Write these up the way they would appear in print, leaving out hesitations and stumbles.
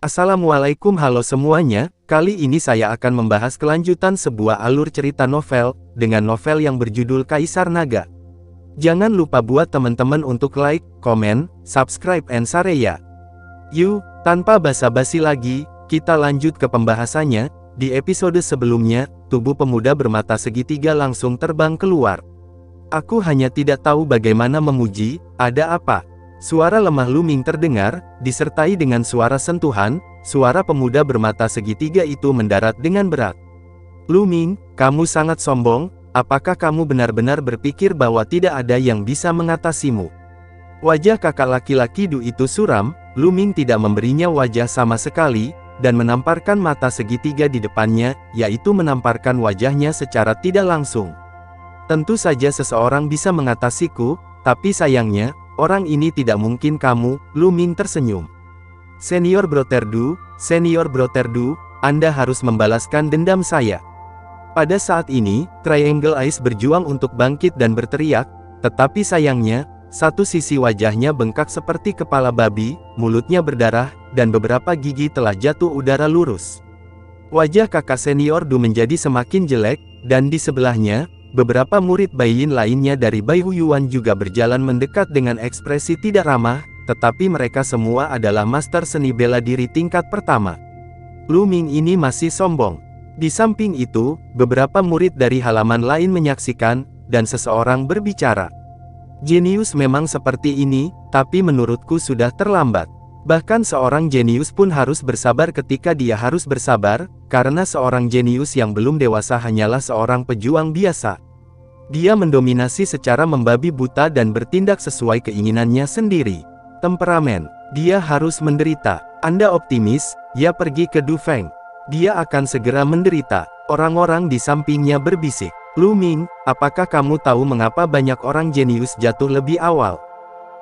Assalamualaikum, halo semuanya. Kali ini saya akan membahas kelanjutan sebuah alur cerita novel, dengan novel yang berjudul Kaisar Naga. Jangan lupa buat teman-teman untuk like, komen, subscribe, and share ya. Yuk, tanpa basa-basi lagi, kita lanjut ke pembahasannya. Di episode sebelumnya, tubuh pemuda bermata segitiga langsung terbang keluar. Aku hanya tidak tahu bagaimana memuji, ada apa? Suara lemah Luming terdengar, disertai dengan suara sentuhan. Suara pemuda bermata segitiga itu mendarat dengan berat. Luming, kamu sangat sombong, apakah kamu benar-benar berpikir bahwa tidak ada yang bisa mengatasimu? Wajah kakak laki-laki Du itu suram. Luming tidak memberinya wajah sama sekali, dan menamparkan mata segitiga di depannya, yaitu menamparkan wajahnya secara tidak langsung. Tentu saja seseorang bisa mengatasiku, tapi sayangnya, orang ini tidak mungkin kamu. Luming tersenyum. Senior Brotherdu, Anda harus membalaskan dendam saya. Pada saat ini, Triangle Eyes berjuang untuk bangkit dan berteriak, tetapi sayangnya, satu sisi wajahnya bengkak seperti kepala babi, mulutnya berdarah, dan beberapa gigi telah jatuh udara lurus. Wajah kakak senior Du menjadi semakin jelek, dan di sebelahnya, beberapa murid Baiyin lainnya dari Bai Huyuan juga berjalan mendekat dengan ekspresi tidak ramah, tetapi mereka semua adalah master seni bela diri tingkat pertama. Luming ini masih sombong. Di samping itu, beberapa murid dari halaman lain menyaksikan, dan seseorang berbicara. Jenius memang seperti ini, tapi menurutku sudah terlambat. Bahkan seorang jenius pun harus bersabar ketika dia harus bersabar, karena seorang jenius yang belum dewasa hanyalah seorang pejuang biasa. Dia mendominasi secara membabi buta dan bertindak sesuai keinginannya sendiri. Temperamen, dia harus menderita. Anda optimis? Ya, pergi ke Du Feng. Dia akan segera menderita. Orang-orang di sampingnya berbisik. Luming, apakah kamu tahu mengapa banyak orang jenius jatuh lebih awal?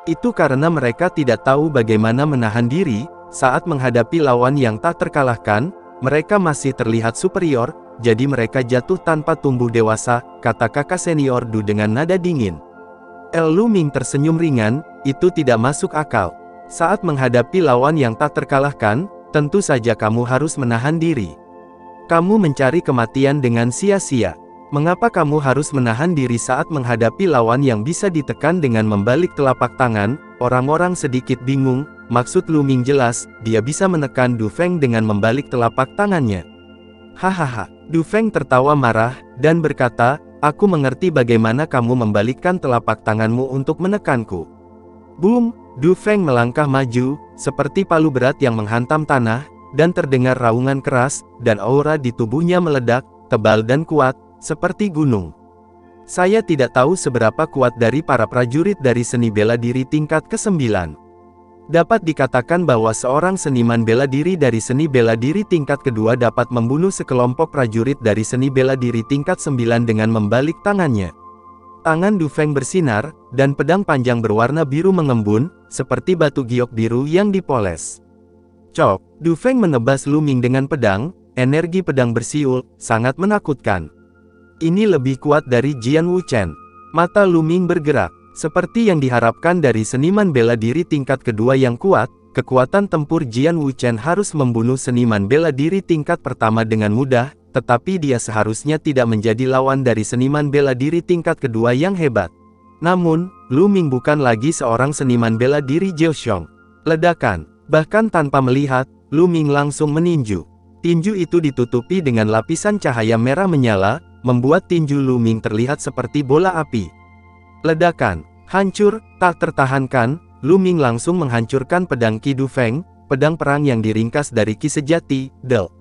Itu karena mereka tidak tahu bagaimana menahan diri, saat menghadapi lawan yang tak terkalahkan, mereka masih terlihat superior, jadi mereka jatuh tanpa tumbuh dewasa, kata kakak senior Du dengan nada dingin. Luming tersenyum ringan, itu tidak masuk akal. Saat menghadapi lawan yang tak terkalahkan, tentu saja kamu harus menahan diri. Kamu mencari kematian dengan sia-sia. Mengapa kamu harus menahan diri saat menghadapi lawan yang bisa ditekan dengan membalik telapak tangan? Orang-orang sedikit bingung, maksud Luming jelas, dia bisa menekan Du Feng dengan membalik telapak tangannya. Hahaha, Du Feng tertawa marah, dan berkata, aku mengerti bagaimana kamu membalikkan telapak tanganmu untuk menekanku. Boom, Du Feng melangkah maju, seperti palu berat yang menghantam tanah, dan terdengar raungan keras, dan aura di tubuhnya meledak, tebal dan kuat, seperti gunung. Saya tidak tahu seberapa kuat dari para prajurit dari seni bela diri tingkat ke-9. Dapat dikatakan bahwa seorang seniman bela diri dari seni bela diri tingkat kedua dapat membunuh sekelompok prajurit dari seni bela diri tingkat 9 dengan membalik tangannya. Tangan Du Feng bersinar, dan pedang panjang berwarna biru mengembun, seperti batu giok biru yang dipoles. Cok, Du Feng menebas Luming dengan pedang, energi pedang bersiul, sangat menakutkan. Ini lebih kuat dari Jian Wuchen. Mata Luming bergerak. Seperti yang diharapkan dari seniman bela diri tingkat kedua yang kuat, kekuatan tempur Jian Wuchen harus membunuh seniman bela diri tingkat pertama dengan mudah, tetapi dia seharusnya tidak menjadi lawan dari seniman bela diri tingkat kedua yang hebat. Namun, Luming bukan lagi seorang seniman bela diri Jiaoxiong. Ledakan. Bahkan tanpa melihat, Luming langsung meninju. Tinju itu ditutupi dengan lapisan cahaya merah menyala, membuat tinju Luming terlihat seperti bola api. Ledakan, hancur, tak tertahankan, Luming langsung menghancurkan pedang Ki Du Feng, pedang perang yang diringkas dari ki sejati, Del.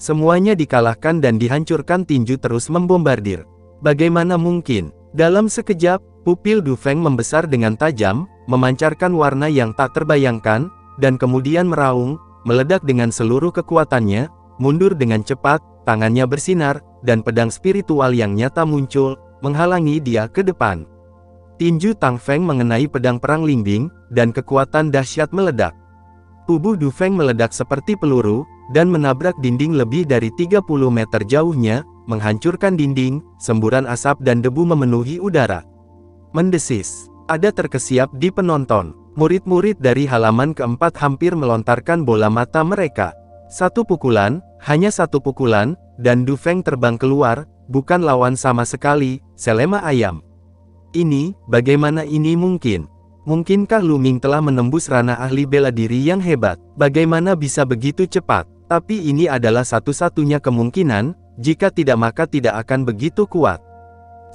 Semuanya dikalahkan dan dihancurkan. Tinju terus membombardir. Bagaimana mungkin? Dalam sekejap, pupil Du Feng membesar dengan tajam, memancarkan warna yang tak terbayangkan, dan kemudian meraung, meledak dengan seluruh kekuatannya, mundur dengan cepat, tangannya bersinar, dan pedang spiritual yang nyata muncul, menghalangi dia ke depan. Tinju Tang Feng mengenai pedang perang Lingbing, dan kekuatan dahsyat meledak. Tubuh Du Feng meledak seperti peluru, dan menabrak dinding lebih dari 30 meter jauhnya, menghancurkan dinding, semburan asap dan debu memenuhi udara. Mendesis. Ada terkesiap di penonton. Murid-murid dari halaman keempat hampir melontarkan bola mata mereka. Satu pukulan, hanya satu pukulan, dan Du Feng terbang keluar, bukan lawan sama sekali, selema ayam. Ini, bagaimana ini mungkin? Mungkinkah Lu Ming telah menembus ranah ahli bela diri yang hebat? Bagaimana bisa begitu cepat? Tapi ini adalah satu-satunya kemungkinan, jika tidak maka tidak akan begitu kuat.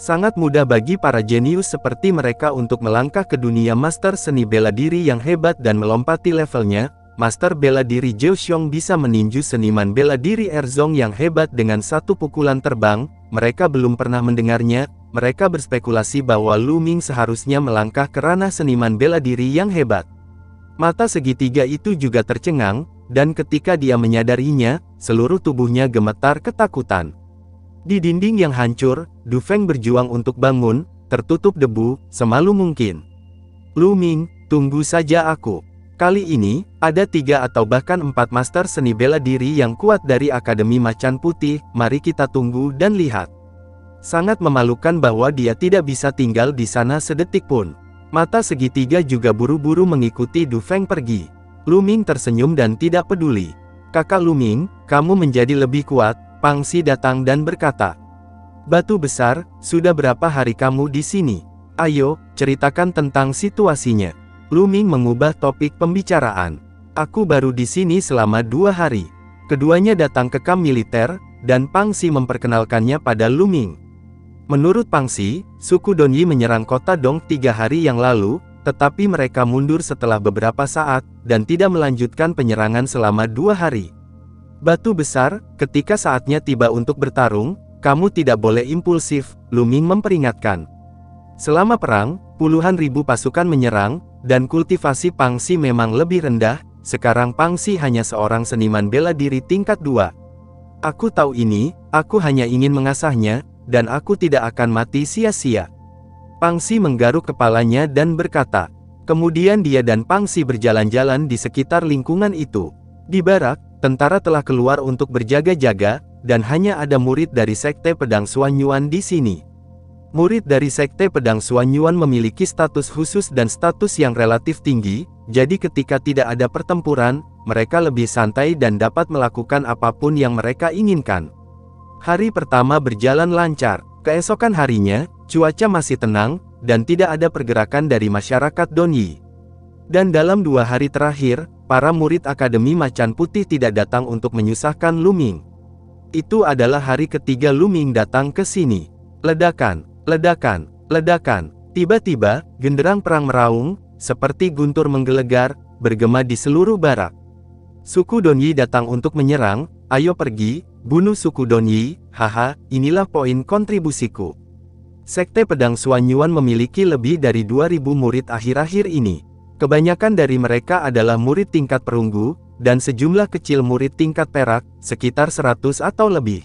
Sangat mudah bagi para jenius seperti mereka untuk melangkah ke dunia master seni bela diri yang hebat dan melompati levelnya. Master bela diri Zhou Xiong bisa meninju seniman bela diri Erzong yang hebat dengan satu pukulan terbang. Mereka belum pernah mendengarnya. Mereka berspekulasi bahwa Lu Ming seharusnya melangkah ke ranah seniman bela diri yang hebat. Mata segitiga itu juga tercengang, dan ketika dia menyadarinya, seluruh tubuhnya gemetar ketakutan. Di dinding yang hancur, Du Feng berjuang untuk bangun, tertutup debu, semalu mungkin. Lu Ming, tunggu saja aku. Kali ini, ada 3 atau bahkan 4 master seni bela diri yang kuat dari Akademi Macan Putih, mari kita tunggu dan lihat. Sangat memalukan bahwa dia tidak bisa tinggal di sana sedetik pun. Mata segitiga juga buru-buru mengikuti Du Feng pergi. Lu Ming tersenyum dan tidak peduli. Kakak Lu Ming, kamu menjadi lebih kuat. Pang Xi datang dan berkata, "Batu besar, sudah berapa hari kamu di sini? Ayo, ceritakan tentang situasinya." Lu Ming mengubah topik pembicaraan. "Aku baru di sini selama 2 hari. Keduanya datang ke kamp militer, dan Pang Xi memperkenalkannya pada Lu Ming. Menurut Pang Xi, suku Donyi menyerang kota Dong 3 hari yang lalu, tetapi mereka mundur setelah beberapa saat, dan tidak melanjutkan penyerangan selama 2 hari. Batu besar, ketika saatnya tiba untuk bertarung, kamu tidak boleh impulsif," Lu Ming memperingatkan. Selama perang, puluhan ribu pasukan menyerang, dan kultivasi Pang Xi memang lebih rendah. Sekarang Pang Xi hanya seorang seniman bela diri tingkat 2. Aku tahu ini, aku hanya ingin mengasahnya, dan aku tidak akan mati sia-sia. Pang Xi menggaruk kepalanya dan berkata. Kemudian dia dan Pang Xi berjalan-jalan di sekitar lingkungan itu. Di barak, tentara telah keluar untuk berjaga-jaga, dan hanya ada murid dari Sekte Pedang Xuanyuan di sini. Murid dari Sekte Pedang Xuanyuan memiliki status khusus dan status yang relatif tinggi, jadi ketika tidak ada pertempuran, mereka lebih santai dan dapat melakukan apapun yang mereka inginkan. Hari pertama berjalan lancar. Keesokan harinya, cuaca masih tenang, dan tidak ada pergerakan dari masyarakat Donyi. Dan dalam 2 hari terakhir, para murid Akademi Macan Putih tidak datang untuk menyusahkan Lu Ming. Itu adalah hari ketiga Lu Ming datang ke sini. Ledakan, ledakan, ledakan. Tiba-tiba, genderang perang meraung, seperti guntur menggelegar, bergema di seluruh barak. Suku Donyi datang untuk menyerang, ayo pergi, bunuh suku Donyi, haha, inilah poin kontribusiku. Sekte Pedang Xuanyuan memiliki lebih dari 2000 murid akhir-akhir ini. Kebanyakan dari mereka adalah murid tingkat perunggu, dan sejumlah kecil murid tingkat perak, sekitar 100 atau lebih.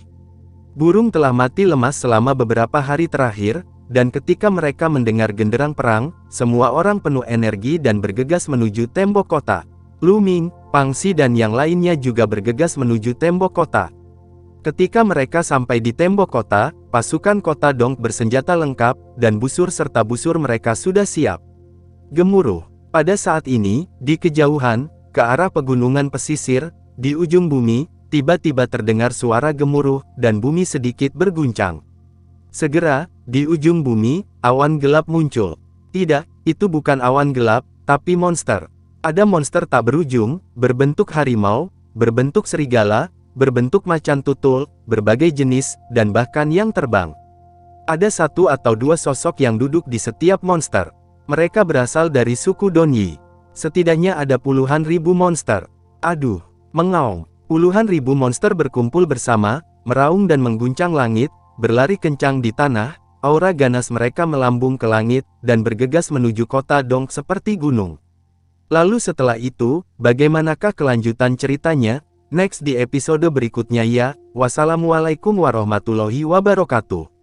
Burung telah mati lemas selama beberapa hari terakhir, dan ketika mereka mendengar genderang perang, semua orang penuh energi dan bergegas menuju tembok kota. Lu Ming, Pang Xi dan yang lainnya juga bergegas menuju tembok kota. Ketika mereka sampai di tembok kota, pasukan kota Dong bersenjata lengkap, dan busur serta busur mereka sudah siap. Gemuruh. Pada saat ini, di kejauhan, ke arah pegunungan pesisir, di ujung bumi, tiba-tiba terdengar suara gemuruh, dan bumi sedikit berguncang. Segera, di ujung bumi, awan gelap muncul. Tidak, itu bukan awan gelap, tapi monster. Ada monster tak berujung, berbentuk harimau, berbentuk serigala, berbentuk macan tutul, berbagai jenis, dan bahkan yang terbang. Ada 1 atau 2 sosok yang duduk di setiap monster. Mereka berasal dari suku Donyi. Setidaknya ada puluhan ribu monster. Aduh, mengaum. Puluhan ribu monster berkumpul bersama, meraung dan mengguncang langit, berlari kencang di tanah, aura ganas mereka melambung ke langit, dan bergegas menuju kota Dong seperti gunung. Lalu setelah itu, bagaimanakah kelanjutan ceritanya? Next di episode berikutnya ya. Wassalamualaikum warahmatullahi wabarakatuh.